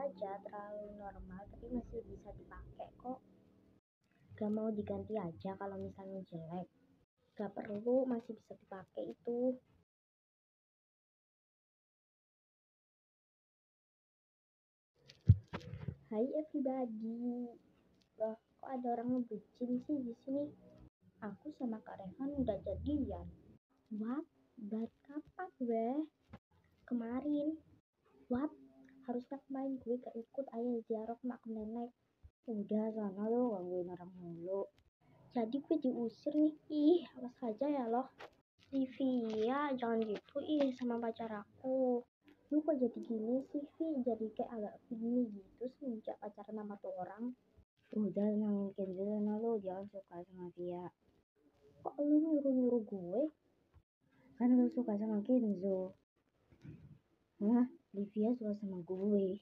aja, terlalu normal tapi masih bisa dipakai kok. Gak mau diganti aja kalau misalnya jelek? Gak perlu, masih bisa dipakai itu. Hai everybody. Loh, kok ada orang ngebucin sih di sini? Aku sama Kak Rehan udah jadian. What? Dari kapan weh? Kemarin. What? Harusnya kemarin gue gak ikut ayah ziarah ke makam nenek. Udah sana lo gangguin orang mulu. Jadi gue diusir nih. Ih, awas aja ya loh. Livia, jangan gitu sama pacar aku. Lu kok jadi gini sih, Vi? Jadi kayak agak gini gitu semenjak pacaran sama tuh orang. Udah nangin Kenzo sana lo, jangan suka sama dia. Kok lu nyuruh-nyuruh gue? Kan lu suka sama Kenzo. Hah? Livia suka sama gue.